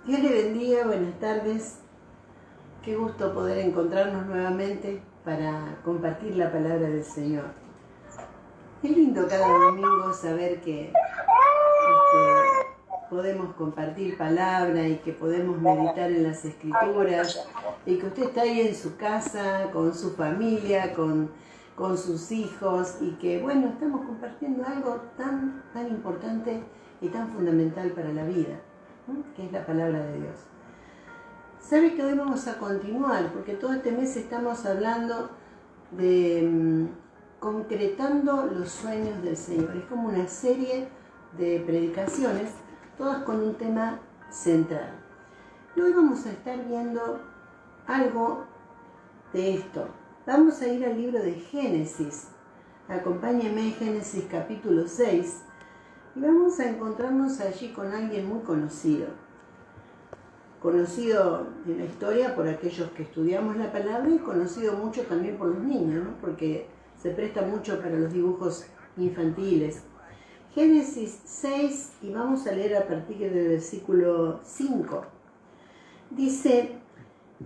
Dios le bendiga, buenas tardes. Qué gusto poder encontrarnos nuevamente para compartir la palabra del Señor. Es lindo cada domingo saber que podemos compartir palabra y que podemos meditar en las Escrituras y que usted está ahí en su casa, con su familia, con sus hijos y que, bueno, estamos compartiendo algo tan importante y tan fundamental para la vida, ¿no? Que es la palabra de Dios. ¿Sabe que hoy vamos a continuar? Porque todo este mes estamos hablando de concretando los sueños del Señor. Es como una serie de predicaciones, todas con un tema central. Y hoy vamos a estar viendo algo de esto. Vamos a ir al libro de Génesis. Acompáñenme en Génesis capítulo 6 y vamos a encontrarnos allí con alguien muy conocido en la historia por aquellos que estudiamos la palabra y conocido mucho también por los niños, ¿no? Porque se presta mucho para los dibujos infantiles. Génesis 6, y vamos a leer a partir del versículo 5. Dice: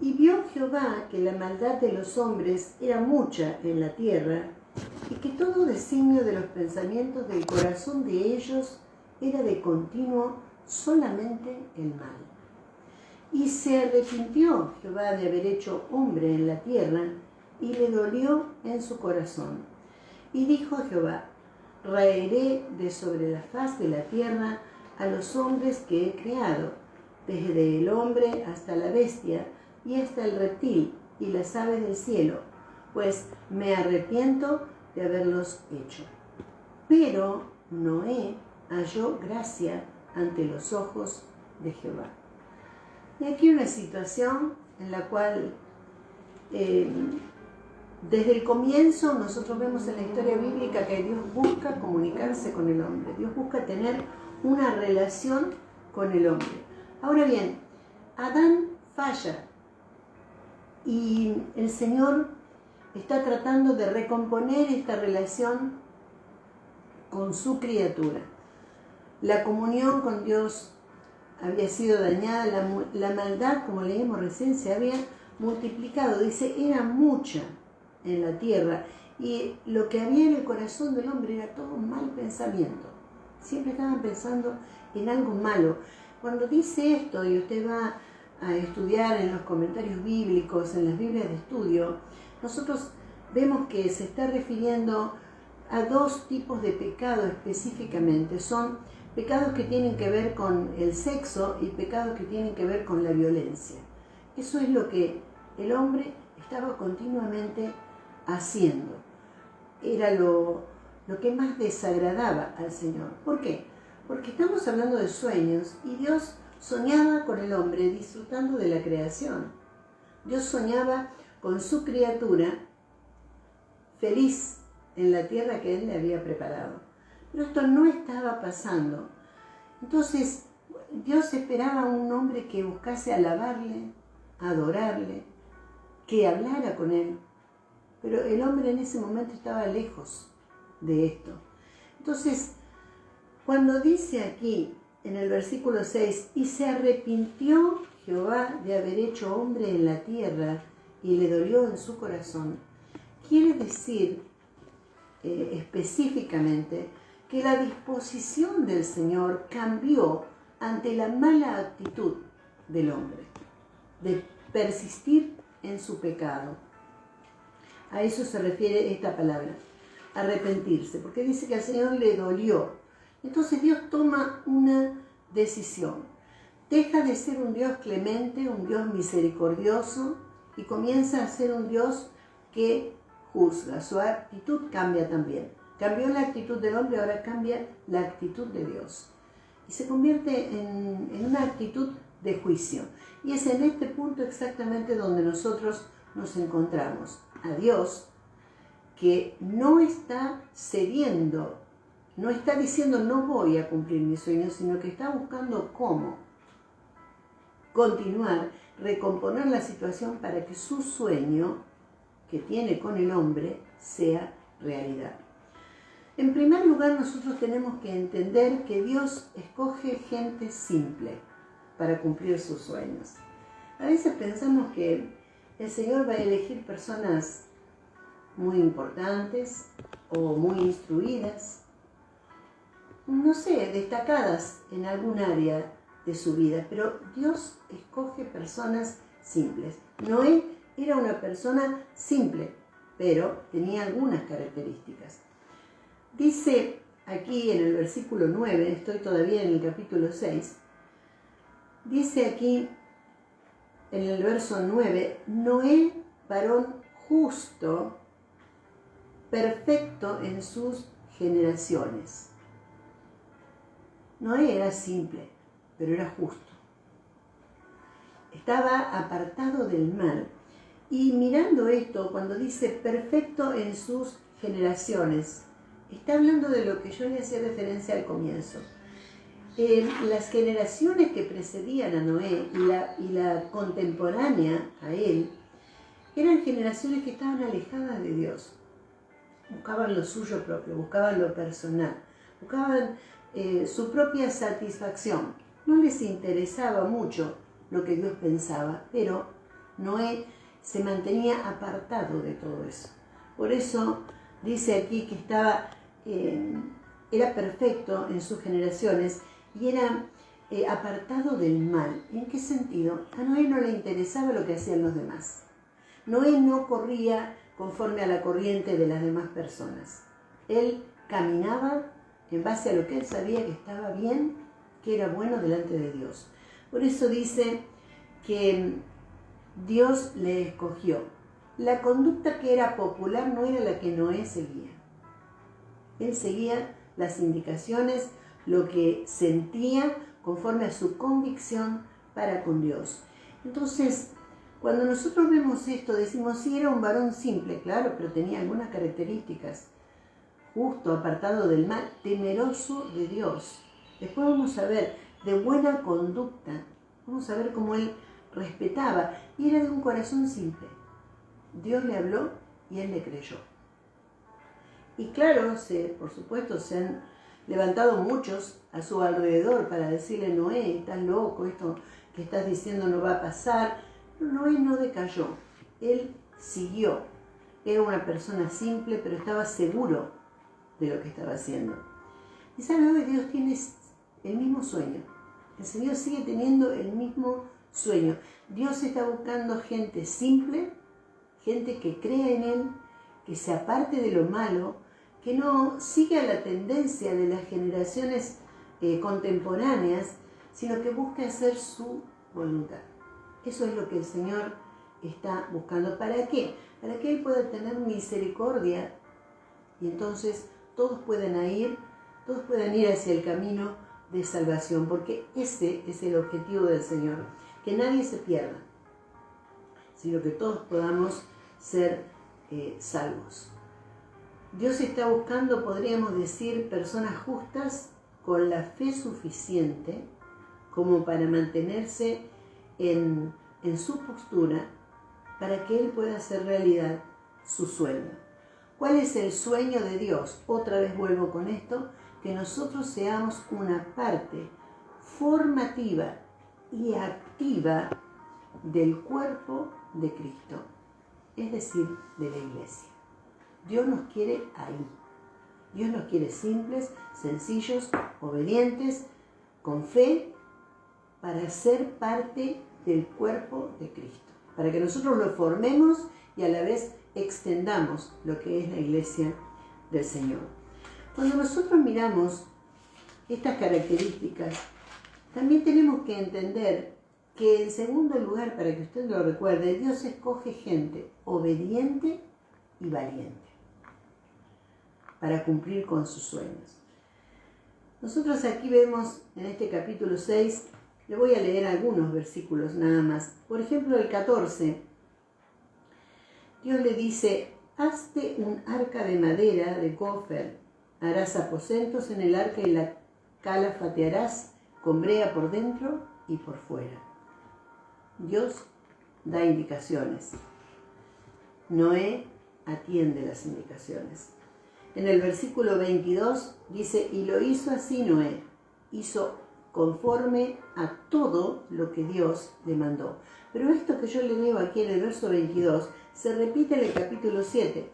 y vio Jehová que la maldad de los hombres era mucha en la tierra, y que todo designio de los pensamientos del corazón de ellos era de continuo solamente el mal. Y se arrepintió Jehová de haber hecho hombre en la tierra, y le dolió en su corazón. Y dijo Jehová: raeré de sobre la faz de la tierra a los hombres que he creado, desde el hombre hasta la bestia, y hasta el reptil y las aves del cielo, pues me arrepiento de haberlos hecho. Pero Noé halló gracia ante los ojos de Jehová. Y aquí una situación en la cual desde el comienzo nosotros vemos en la historia bíblica que Dios busca comunicarse con el hombre. Dios busca tener una relación con el hombre. Ahora bien, Adán falla y el Señor está tratando de recomponer esta relación con su criatura. La comunión con Dios había sido dañada, la maldad, como leímos recién, se había multiplicado. Dice, era mucha en la tierra, y lo que había en el corazón del hombre era todo un mal pensamiento. Siempre estaban pensando en algo malo. Cuando dice esto, y usted va a estudiar en los comentarios bíblicos, en las Biblias de estudio, nosotros vemos que se está refiriendo a dos tipos de pecado específicamente. Son pecados que tienen que ver con el sexo y pecados que tienen que ver con la violencia. Eso es lo que el hombre estaba continuamente haciendo. Era lo que más desagradaba al Señor. ¿Por qué? Porque estamos hablando de sueños y Dios soñaba con el hombre disfrutando de la creación. Dios soñaba con su criatura feliz en la tierra que Él le había preparado. Pero esto no estaba pasando. Entonces, Dios esperaba a un hombre que buscase alabarle, adorarle, que hablara con Él. Pero el hombre en ese momento estaba lejos de esto. Entonces, cuando dice aquí, en el versículo 6, y se arrepintió Jehová de haber hecho hombre en la tierra, y le dolió en su corazón, quiere decir específicamente que la disposición del Señor cambió ante la mala actitud del hombre, de persistir en su pecado. A eso se refiere esta palabra, arrepentirse, porque dice que al Señor le dolió. Entonces Dios toma una decisión. Deja de ser un Dios clemente, un Dios misericordioso, y comienza a ser un Dios que juzga. Su actitud cambia también. Cambió la actitud del hombre, ahora cambia la actitud de Dios. Y se convierte en una actitud de juicio. Y es en este punto exactamente donde nosotros nos encontramos. A Dios, que no está cediendo, no está diciendo no voy a cumplir mis sueños, sino que está buscando cómo continuar, recomponer la situación para que su sueño que tiene con el hombre sea realidad. En primer lugar, nosotros tenemos que entender que Dios escoge gente simple. para cumplir sus sueños. A veces pensamos que el Señor va a elegir personas muy importantes o muy instruidas, no sé, destacadas en algún área de su vida, pero Dios escoge personas simples. Noé era una persona simple, pero tenía algunas características. Dice aquí en el versículo 9, estoy todavía en el capítulo 6, dice aquí en el verso 9, Noé, varón justo, perfecto en sus generaciones. Noé era simple, pero era justo. Estaba apartado del mal. Y mirando esto, cuando dice perfecto en sus generaciones, está hablando de lo que yo le hacía referencia al comienzo. Las generaciones que precedían a Noé y la contemporánea a él, eran generaciones que estaban alejadas de Dios. Buscaban lo suyo propio, buscaban lo personal, buscaban su propia satisfacción. No les interesaba mucho lo que Dios pensaba, pero Noé se mantenía apartado de todo eso. Por eso dice aquí que era perfecto en sus generaciones y era apartado del mal. ¿En qué sentido? A Noé no le interesaba lo que hacían los demás. Noé no corría conforme a la corriente de las demás personas. Él caminaba en base a lo que él sabía que estaba bien, que era bueno delante de Dios. Por eso dice que Dios le escogió. La conducta que era popular no era la que Noé seguía. Él seguía las indicaciones, lo que sentía conforme a su convicción para con Dios. Entonces, cuando nosotros vemos esto, decimos, sí, era un varón simple, claro, pero tenía algunas características. Justo, apartado del mal, temeroso de Dios. Después vamos a ver, de buena conducta. Vamos a ver cómo él respetaba y era de un corazón simple. Dios le habló y él le creyó. Y claro, por supuesto, se han levantado muchos a su alrededor para decirle, Noé, estás loco, esto que estás diciendo no va a pasar. Pero Noé no decayó, él siguió. Era una persona simple, pero estaba seguro de lo que estaba haciendo. Y sabe, hoy Dios tiene el mismo sueño. El Señor sigue teniendo el mismo sueño. Dios está buscando gente simple, gente que crea en Él, que se aparte de lo malo, que no siga la tendencia de las generaciones contemporáneas, sino que busque hacer su voluntad. Eso es lo que el Señor está buscando. ¿Para qué? Para que Él pueda tener misericordia y entonces todos puedan ir hacia el camino de salvación, porque ese es el objetivo del Señor, que nadie se pierda, sino que todos podamos ser salvos. Dios está buscando, podríamos decir, personas justas con la fe suficiente como para mantenerse en su postura para que Él pueda hacer realidad su sueño. ¿Cuál es el sueño de Dios? Otra vez vuelvo con esto, que nosotros seamos una parte formativa y activa del cuerpo de Cristo, es decir, de la iglesia. Dios nos quiere ahí. Dios nos quiere simples, sencillos, obedientes, con fe, para ser parte del cuerpo de Cristo, para que nosotros lo formemos y a la vez extendamos lo que es la iglesia del Señor. Cuando nosotros miramos estas características, también tenemos que entender que, en segundo lugar, para que usted lo recuerde, Dios escoge gente obediente y valiente para cumplir con sus sueños. Nosotros aquí vemos en este capítulo 6, le voy a leer algunos versículos nada más. Por ejemplo, el 14, Dios le dice, hazte un arca de madera de gofer, harás aposentos en el arca y la calafatearás con brea por dentro y por fuera. Dios da indicaciones. Noé atiende las indicaciones. En el versículo 22 dice, y lo hizo así Noé, hizo conforme a todo lo que Dios le mandó. Pero esto que yo le leo aquí en el verso 22 se repite en el capítulo 7,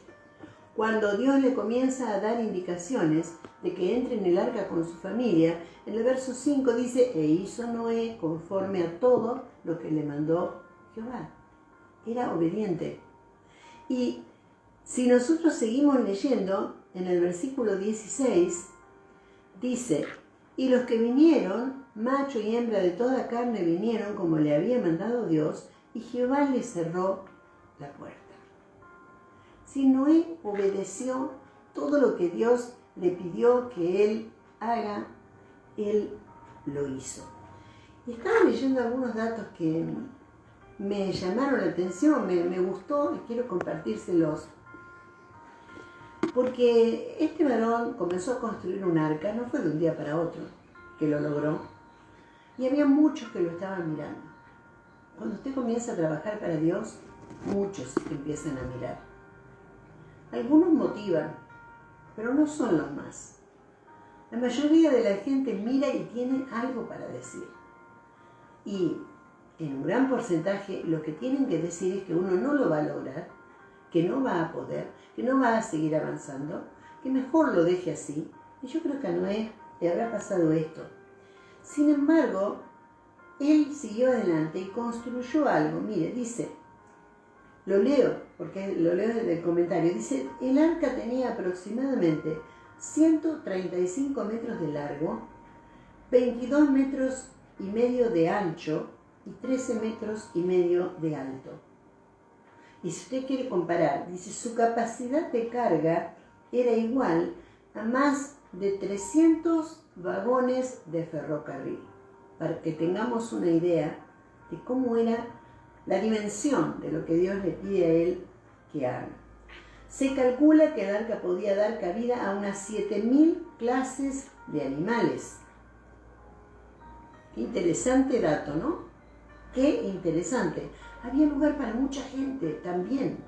cuando Dios le comienza a dar indicaciones de que entre en el arca con su familia. En el verso 5 dice, e hizo Noé conforme a todo lo que le mandó Jehová. Era obediente. Y si nosotros seguimos leyendo, en el versículo 16, dice, y los que vinieron, macho y hembra de toda carne vinieron como le había mandado Dios, y Jehová le cerró la puerta. Si Noé obedeció todo lo que Dios le pidió que él haga, él lo hizo. Y estaba leyendo algunos datos que me llamaron la atención, me gustó y quiero compartírselos. Porque este varón comenzó a construir un arca, no fue de un día para otro que lo logró, y había muchos que lo estaban mirando. Cuando usted comienza a trabajar para Dios, muchos empiezan a mirar. Algunos motivan, pero no son los más. La mayoría de la gente mira y tiene algo para decir. Y en un gran porcentaje lo que tienen que decir es que uno no lo va a lograr, que no va a poder, que no va a seguir avanzando, que mejor lo deje así. Y yo creo que a Noé le habrá pasado esto. Sin embargo, él siguió adelante y construyó algo. Mire, dice, lo leo, porque lo leo desde el comentario. Dice, el arca tenía aproximadamente 135 metros de largo, 22 metros y medio de ancho y 13 metros y medio de alto. Y si usted quiere comparar, dice, su capacidad de carga era igual a más de 300 vagones de ferrocarril, para que tengamos una idea de cómo era la dimensión de lo que Dios le pide a él que haga. Se calcula que el arca podía dar cabida a unas 7.000 clases de animales. Qué interesante dato, ¿no? Qué interesante. Había lugar para mucha gente también,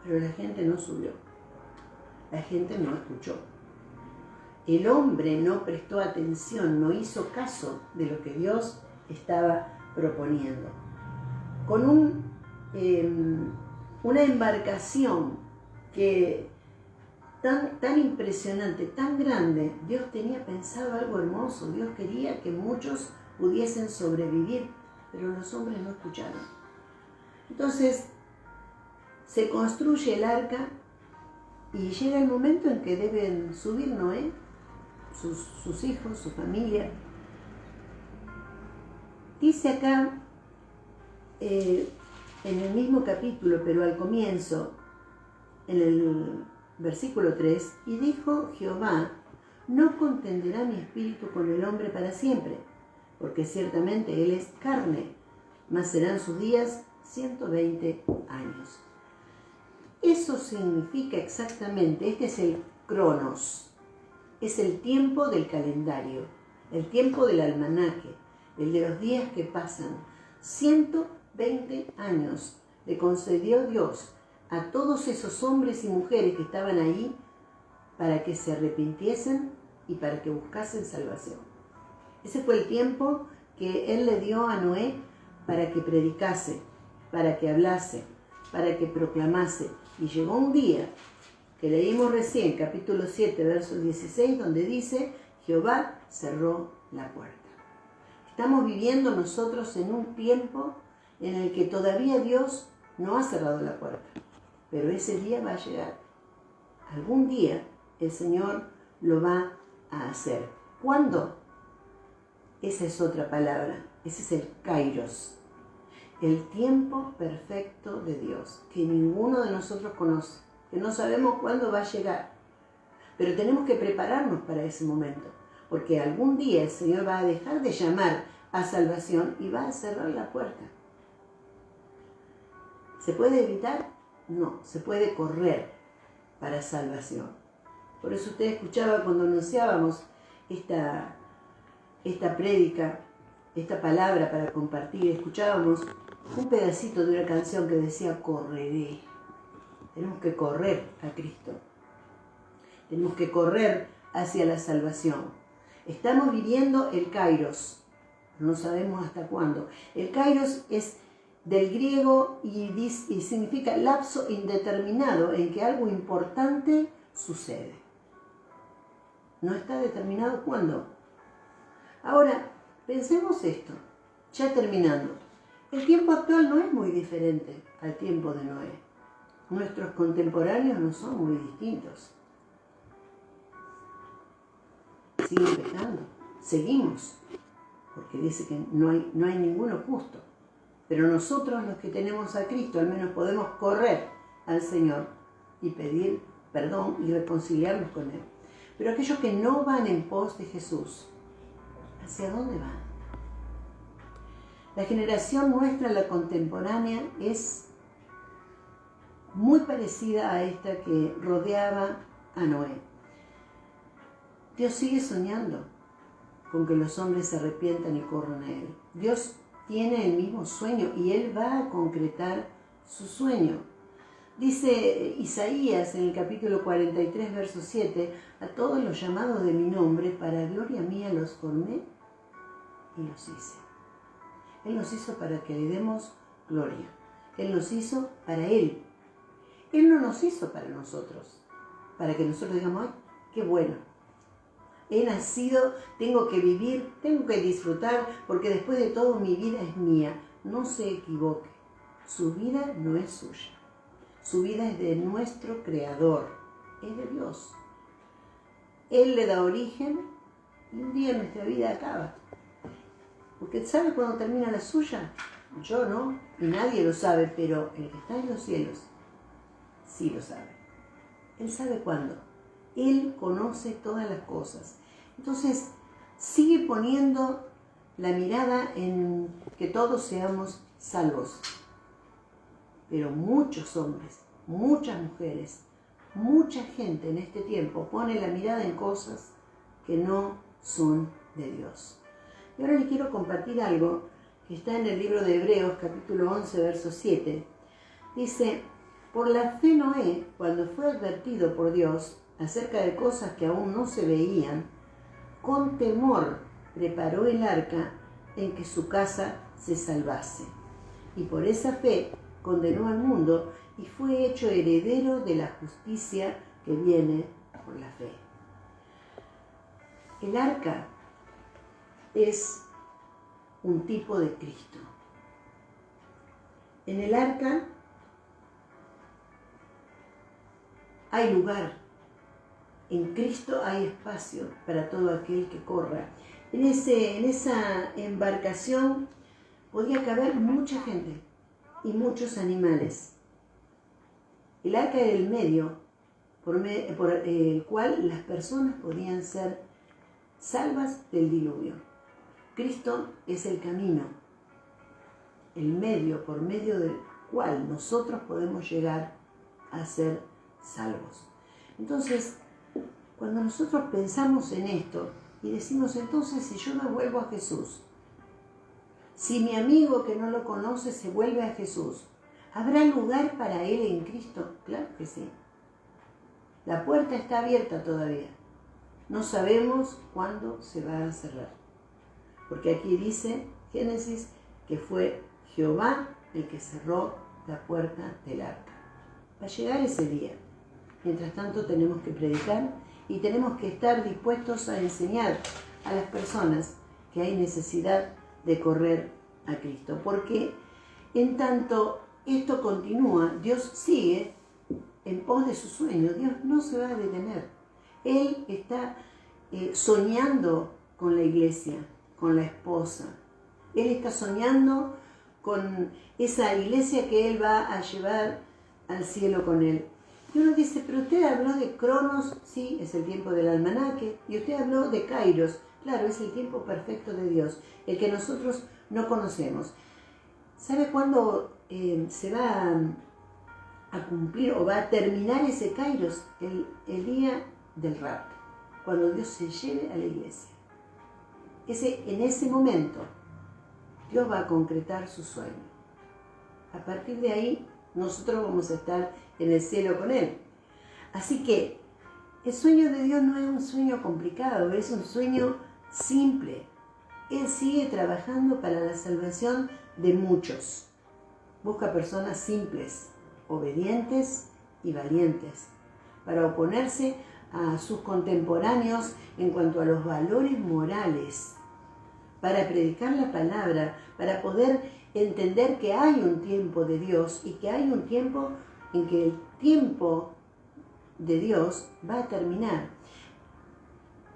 pero la gente no subió. La gente no escuchó. El hombre no prestó atención, no hizo caso de lo que Dios estaba proponiendo. Con una embarcación que tan impresionante, tan grande, Dios tenía pensado algo hermoso. Dios quería que muchos pudiesen sobrevivir, pero los hombres no escucharon. Entonces se construye el arca y llega el momento en que deben subir Noé, sus hijos, su familia. Dice acá, en el mismo capítulo, pero al comienzo, en el versículo 3, y dijo Jehová, no contenderá mi espíritu con el hombre para siempre, porque ciertamente él es carne, mas serán sus días 120 años. Eso significa exactamente, este es el cronos, es el tiempo del calendario, el tiempo del almanaque, el de los días que pasan. 120 años le concedió Dios a todos esos hombres y mujeres que estaban ahí para que se arrepintiesen y para que buscasen salvación. Ese fue el tiempo que Él le dio a Noé para que predicase, para que hablase, para que proclamase. Y llegó un día que leímos recién, capítulo 7, verso 16, donde dice, Jehová cerró la puerta. Estamos viviendo nosotros en un tiempo en el que todavía Dios no ha cerrado la puerta, pero ese día va a llegar. Algún día el Señor lo va a hacer. ¿Cuándo? Esa es otra palabra, ese es el kairos, el tiempo perfecto de Dios, que ninguno de nosotros conoce, que no sabemos cuándo va a llegar, pero tenemos que prepararnos para ese momento, porque algún día el Señor va a dejar de llamar a salvación y va a cerrar la puerta. ¿Se puede evitar? No, se puede correr para salvación. Por eso usted escuchaba cuando anunciábamos esta prédica, esta palabra para compartir, escuchábamos un pedacito de una canción que decía, correré. Tenemos que correr a Cristo. Tenemos que correr hacia la salvación. Estamos viviendo el Kairos, no sabemos hasta cuándo. El Kairos es del griego y significa lapso indeterminado en que algo importante sucede. No está determinado cuándo. Ahora, pensemos esto, ya terminando. El tiempo actual no es muy diferente al tiempo de Noé. Nuestros contemporáneos no son muy distintos. Siguen pecando, seguimos, porque dice que no hay ninguno justo. Pero nosotros, los que tenemos a Cristo, al menos podemos correr al Señor y pedir perdón y reconciliarnos con Él. Pero aquellos que no van en pos de Jesús, ¿hacia dónde van? La generación nuestra, la contemporánea, es muy parecida a esta que rodeaba a Noé. Dios sigue soñando con que los hombres se arrepientan y corran a Él. Dios tiene el mismo sueño y Él va a concretar su sueño. Dice Isaías en el capítulo 43, verso 7, a todos los llamados de mi nombre, para gloria mía los formé y los hice. Él nos hizo para que le demos gloria. Él nos hizo para Él. Él no nos hizo para nosotros, para que nosotros digamos, ¡ay, qué bueno! He nacido, tengo que vivir, tengo que disfrutar, porque después de todo mi vida es mía. No se equivoque, su vida no es suya. Su vida es de nuestro Creador, es de Dios. Él le da origen y un día nuestra vida acaba. ¿Usted sabe cuándo termina la suya? Yo no, y nadie lo sabe, pero el que está en los cielos sí lo sabe. Él sabe cuándo. Él conoce todas las cosas. Entonces, sigue poniendo la mirada en que todos seamos salvos. Pero muchos hombres, muchas mujeres, mucha gente en este tiempo pone la mirada en cosas que no son de Dios. Y ahora les quiero compartir algo que está en el libro de Hebreos, capítulo 11, verso 7. Dice, por la fe Noé, cuando fue advertido por Dios acerca de cosas que aún no se veían, con temor preparó el arca en que su casa se salvase. Y por esa fe condenó al mundo y fue hecho heredero de la justicia que viene por la fe. El arca es un tipo de Cristo. En el arca hay lugar. En Cristo hay espacio para todo aquel que corra. En esa embarcación podía caber mucha gente y muchos animales. El arca era el medio por el cual las personas podían ser salvas del diluvio. Cristo es el camino, el medio por medio del cual nosotros podemos llegar a ser salvos. Entonces, cuando nosotros pensamos en esto y decimos, entonces, si yo me vuelvo a Jesús, si mi amigo que no lo conoce se vuelve a Jesús, ¿habrá lugar para él en Cristo? Claro que sí. La puerta está abierta todavía. No sabemos cuándo se va a cerrar. Porque aquí dice Génesis que fue Jehová el que cerró la puerta del arca. Va a llegar ese día. Mientras tanto tenemos que predicar y tenemos que estar dispuestos a enseñar a las personas que hay necesidad de correr a Cristo. Porque en tanto esto continúa, Dios sigue en pos de su sueño. Dios no se va a detener. Él está soñando con la iglesia, con la esposa. Él está soñando con esa iglesia que Él va a llevar al cielo con Él. Y uno dice, pero usted habló de Cronos, sí, es el tiempo del almanaque, y usted habló de Kairos, claro, es el tiempo perfecto de Dios, el que nosotros no conocemos. ¿Sabe cuándo se va a cumplir o va a terminar ese Kairos? El día del rapto, cuando Dios se lleve a la iglesia. En ese momento, Dios va a concretar su sueño. A partir de ahí, nosotros vamos a estar en el cielo con Él. Así que el sueño de Dios no es un sueño complicado, es un sueño simple. Él sigue trabajando para la salvación de muchos. Busca personas simples, obedientes y valientes, para oponerse a sus contemporáneos en cuanto a los valores morales, para predicar la palabra, para poder entender que hay un tiempo de Dios y que hay un tiempo en que el tiempo de Dios va a terminar.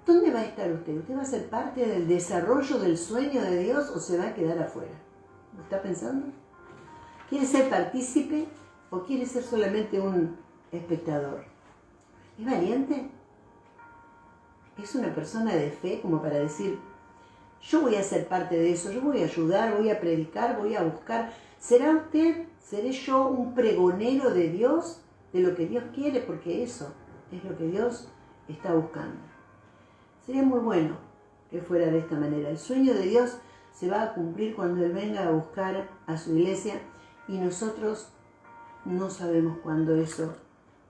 ¿Dónde va a estar usted? ¿Usted va a ser parte del desarrollo del sueño de Dios o se va a quedar afuera? ¿Lo está pensando? ¿Quiere ser partícipe o quiere ser solamente un espectador? ¿Es valiente? ¿Es una persona de fe como para decir, yo voy a ser parte de eso, yo voy a ayudar, voy a predicar, voy a buscar? ¿Será usted, seré yo un pregonero de Dios, de lo que Dios quiere? Porque eso es lo que Dios está buscando. Sería muy bueno que fuera de esta manera. El sueño de Dios se va a cumplir cuando Él venga a buscar a su iglesia y nosotros no sabemos cuándo eso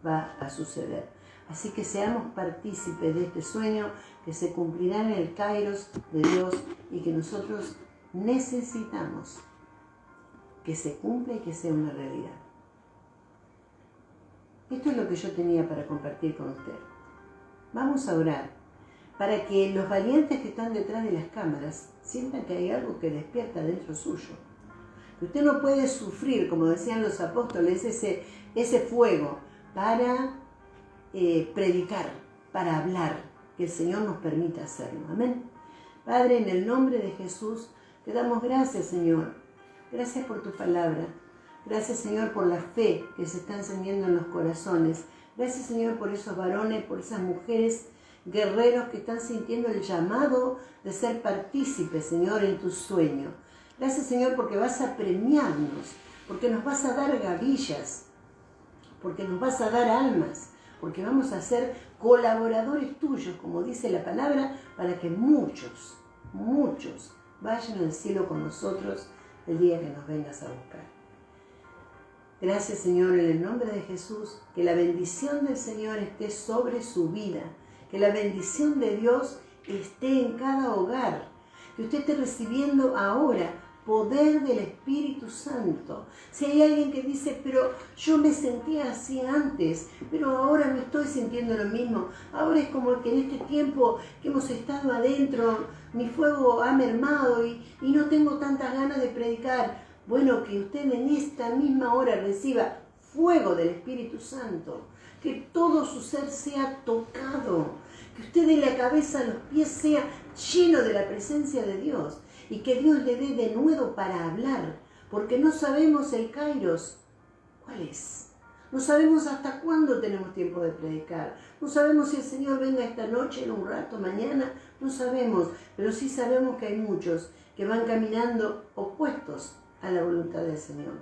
va a suceder. Así que seamos partícipes de este sueño que se cumplirá en el Kairos de Dios y que nosotros necesitamos que se cumpla y que sea una realidad. Esto es lo que yo tenía para compartir con usted. Vamos a orar para que los valientes que están detrás de las cámaras sientan que hay algo que despierta dentro suyo. Que usted no puede sufrir, como decían los apóstoles, ese fuego para predicar, para hablar, que el Señor nos permita hacerlo. Amén. Padre, en el nombre de Jesús, te damos gracias, Señor. Gracias por tu palabra. Gracias, Señor, por la fe que se está encendiendo en los corazones. Gracias, Señor, por esos varones, por esas mujeres, guerreros que están sintiendo el llamado de ser partícipes, Señor, en tu sueño. Gracias, Señor, porque vas a premiarnos, porque nos vas a dar gavillas, porque nos vas a dar almas, porque vamos a ser colaboradores tuyos, como dice la palabra, para que muchos vayan al cielo con nosotros el día que nos vengas a buscar. Gracias, Señor, en el nombre de Jesús, que la bendición del Señor esté sobre su vida, que la bendición de Dios esté en cada hogar, que usted esté recibiendo ahora poder del Espíritu Santo. Si hay alguien que dice, pero yo me sentía así antes, pero ahora no estoy sintiendo lo mismo, ahora es como que en este tiempo que hemos estado adentro, mi fuego ha mermado y no tengo tantas ganas de predicar. Bueno, que usted en esta misma hora reciba fuego del Espíritu Santo, que todo su ser sea tocado, que usted de la cabeza a los pies sea lleno de la presencia de Dios y que Dios le dé de nuevo para hablar, porque no sabemos el Kairos, ¿cuál es? No sabemos hasta cuándo tenemos tiempo de predicar, no sabemos si el Señor venga esta noche, en un rato, mañana, no sabemos, pero sí sabemos que hay muchos que van caminando opuestos a la voluntad del Señor,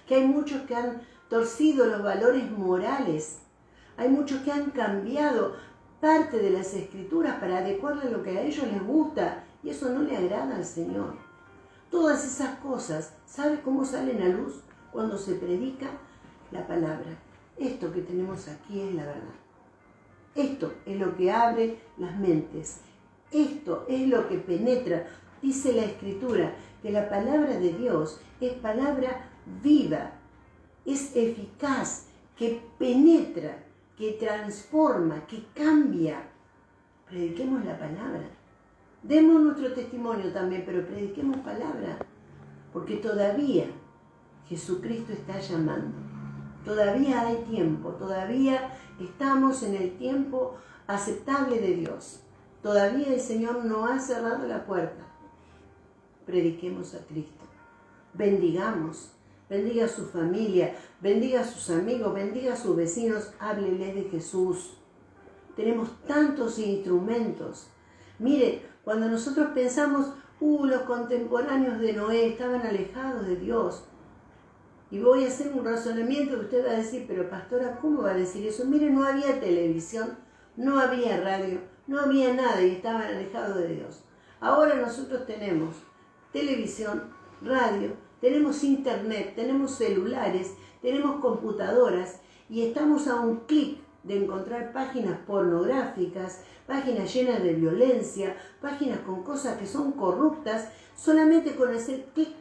que hay muchos que han torcido los valores morales, hay muchos que han cambiado parte de las Escrituras para adecuarle a lo que a ellos les gusta y eso no le agrada al Señor. Todas esas cosas, ¿sabe cómo salen a luz? Cuando se predica la palabra. Esto que tenemos aquí es la verdad. Esto es lo que abre las mentes. Esto es lo que penetra. Dice la Escritura que la palabra de Dios es palabra viva, es eficaz, que penetra, que transforma, que cambia. Prediquemos la palabra. Demos nuestro testimonio también, pero prediquemos palabra, porque todavía Jesucristo está llamando. Todavía hay tiempo, todavía estamos en el tiempo aceptable de Dios. Todavía el Señor no ha cerrado la puerta. Prediquemos a Cristo. Bendigamos. Bendiga a su familia, bendiga a sus amigos, bendiga a sus vecinos, hábleles de Jesús. Tenemos tantos instrumentos. Mire, cuando nosotros pensamos, los contemporáneos de Noé estaban alejados de Dios. Y voy a hacer un razonamiento que usted va a decir, pero pastora, ¿cómo va a decir eso? Mire, no había televisión, no había radio, no había nada y estaban alejados de Dios. Ahora nosotros tenemos televisión, radio, tenemos internet, tenemos celulares, tenemos computadoras y estamos a un clic de encontrar páginas pornográficas, páginas llenas de violencia, páginas con cosas que son corruptas, solamente con hacer clic,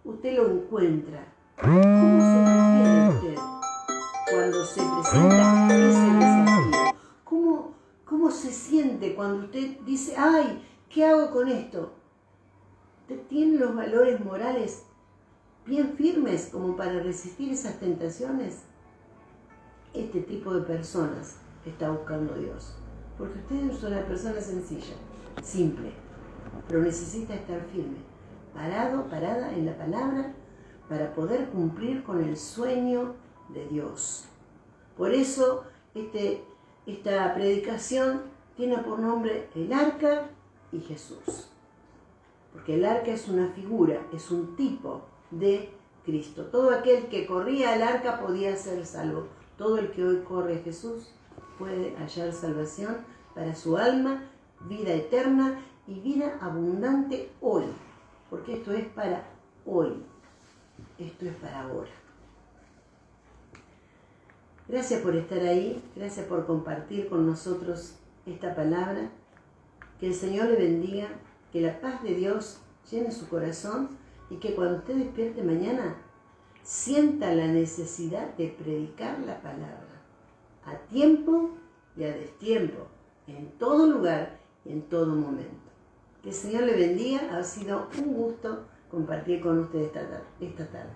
usted lo encuentra. ¿Cómo se mantiene usted cuando se presenta ese desafío? ¿Cómo se siente cuando usted dice, ay, ¿qué hago con esto? ¿Usted tiene los valores morales bien firmes como para resistir esas tentaciones? Este tipo de personas está buscando Dios. Porque usted es una persona sencilla, simple, pero necesita estar firme, parado, parada en la palabra, para poder cumplir con el sueño de Dios. Por eso esta predicación tiene por nombre el arca y Jesús. Porque el arca es una figura, es un tipo de Cristo. Todo aquel que corría al arca podía ser salvo. Todo el que hoy corre a Jesús puede hallar salvación para su alma, vida eterna y vida abundante hoy. Porque esto es para hoy. Esto es para ahora. Gracias por estar ahí. Gracias por compartir con nosotros esta palabra. Que el Señor le bendiga. Que la paz de Dios llene su corazón y que cuando usted despierte mañana sienta la necesidad de predicar la palabra a tiempo y a destiempo, en todo lugar y en todo momento. Que el Señor le bendiga. Ha sido un gusto compartir con usted esta tarde.